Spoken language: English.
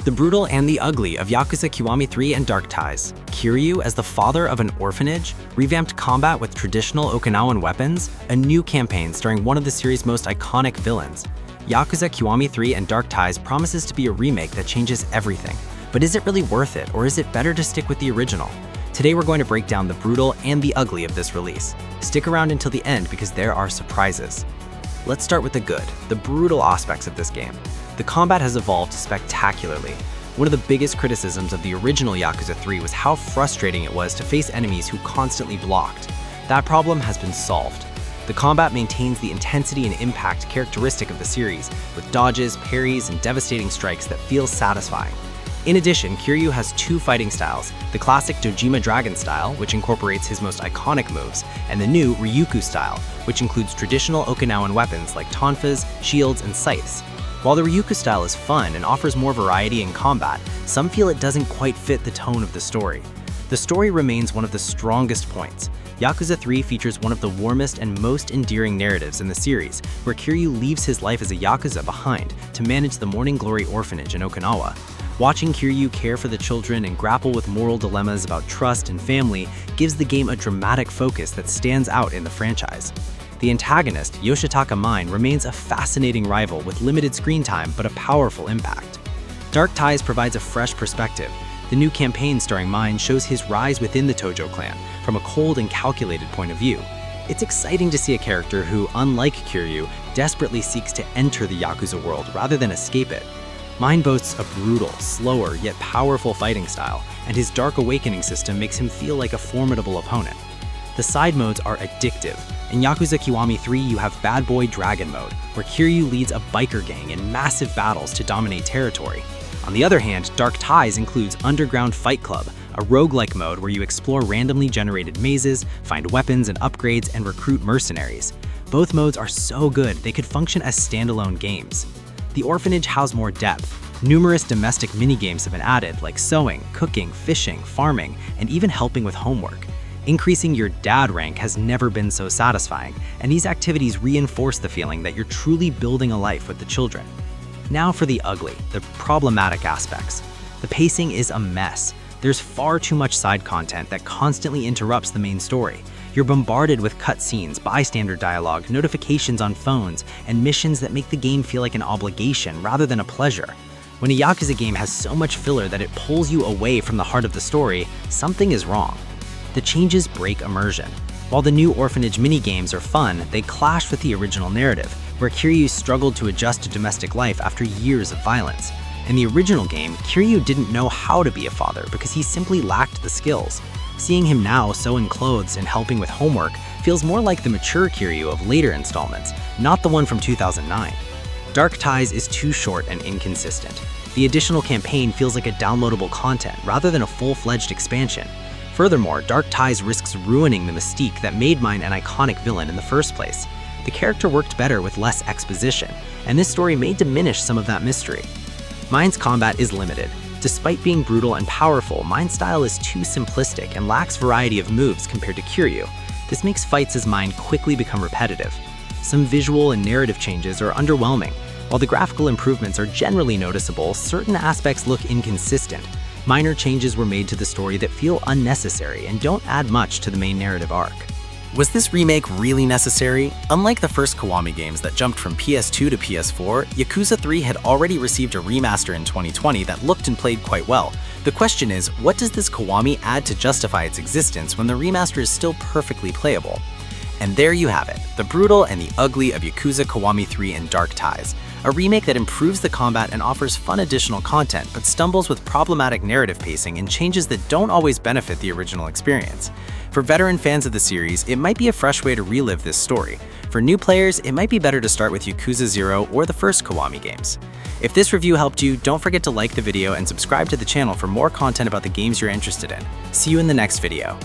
The brutal and the ugly of Yakuza Kiwami 3 and Dark Ties. Kiryu, as the father of an orphanage, revamped combat with traditional Okinawan weapons, a new campaign starring one of the series' most iconic villains. Yakuza Kiwami 3 and Dark Ties promises to be a remake that changes everything. But is it really worth it, or is it better to stick with the original? Today we're going to break down the brutal and the ugly of this release. Stick around until the end because there are surprises. Let's start with the good, the brutal aspects of this game. The combat has evolved spectacularly. One of the biggest criticisms of the original Yakuza 3 was how frustrating it was to face enemies who constantly blocked. That problem has been solved. The combat maintains the intensity and impact characteristic of the series, with dodges, parries, and devastating strikes that feel satisfying. In addition, Kiryu has two fighting styles, the classic Dojima Dragon style, which incorporates his most iconic moves, and the new Ryuku style, which includes traditional Okinawan weapons like tonfas, shields, and scythes. While the Ryuku style is fun and offers more variety in combat, some feel it doesn't quite fit the tone of the story. The story remains one of the strongest points. Yakuza 3 features one of the warmest and most endearing narratives in the series, where Kiryu leaves his life as a Yakuza behind to manage the Morning Glory orphanage in Okinawa. Watching Kiryu care for the children and grapple with moral dilemmas about trust and family gives the game a dramatic focus that stands out in the franchise. The antagonist, Yoshitaka Mine, remains a fascinating rival with limited screen time but a powerful impact. Dark Ties provides a fresh perspective. The new campaign starring Mine shows his rise within the Tojo clan from a cold and calculated point of view. It's exciting to see a character who, unlike Kiryu, desperately seeks to enter the Yakuza world rather than escape it. Mine boasts a brutal, slower, yet powerful fighting style, and his Dark Awakening system makes him feel like a formidable opponent. The side modes are addictive. In Yakuza Kiwami 3, you have Bad Boy Dragon mode, where Kiryu leads a biker gang in massive battles to dominate territory. On the other hand, Dark Ties includes Underground Fight Club, a roguelike mode where you explore randomly generated mazes, find weapons and upgrades, and recruit mercenaries. Both modes are so good they could function as standalone games. The orphanage has more depth. Numerous domestic minigames have been added, like sewing, cooking, fishing, farming, and even helping with homework. Increasing your dad rank has never been so satisfying, and these activities reinforce the feeling that you're truly building a life with the children. Now for the ugly, the problematic aspects. The pacing is a mess. There's far too much side content that constantly interrupts the main story. You're bombarded with cutscenes, bystander dialogue, notifications on phones, and missions that make the game feel like an obligation rather than a pleasure. When a Yakuza game has so much filler that it pulls you away from the heart of the story, something is wrong. The changes break immersion. While the new orphanage minigames are fun, they clash with the original narrative, where Kiryu struggled to adjust to domestic life after years of violence. In the original game, Kiryu didn't know how to be a father because he simply lacked the skills. Seeing him now sewing clothes and helping with homework feels more like the mature Kiryu of later installments, not the one from 2009. Dark Ties is too short and inconsistent. The additional campaign feels like a downloadable content rather than a full-fledged expansion. Furthermore, Dark Ties risks ruining the mystique that made Mine an iconic villain in the first place. The character worked better with less exposition, and this story may diminish some of that mystery. Mine's combat is limited. Despite being brutal and powerful, Mine's style is too simplistic and lacks variety of moves compared to Kiryu. This makes fights as Mine quickly become repetitive. Some visual and narrative changes are underwhelming. While the graphical improvements are generally noticeable, certain aspects look inconsistent. Minor changes were made to the story that feel unnecessary and don't add much to the main narrative arc. Was this remake really necessary? Unlike the first Kiwami games that jumped from PS2 to PS4, Yakuza 3 had already received a remaster in 2020 that looked and played quite well. The question is, what does this Kiwami add to justify its existence when the remaster is still perfectly playable? And there you have it, the brutal and the ugly of Yakuza Kiwami 3 and Dark Ties. A remake that improves the combat and offers fun additional content, but stumbles with problematic narrative pacing and changes that don't always benefit the original experience. For veteran fans of the series, it might be a fresh way to relive this story. For new players, it might be better to start with Yakuza 0 or the first Kiwami games. If this review helped you, don't forget to like the video and subscribe to the channel for more content about the games you're interested in. See you in the next video.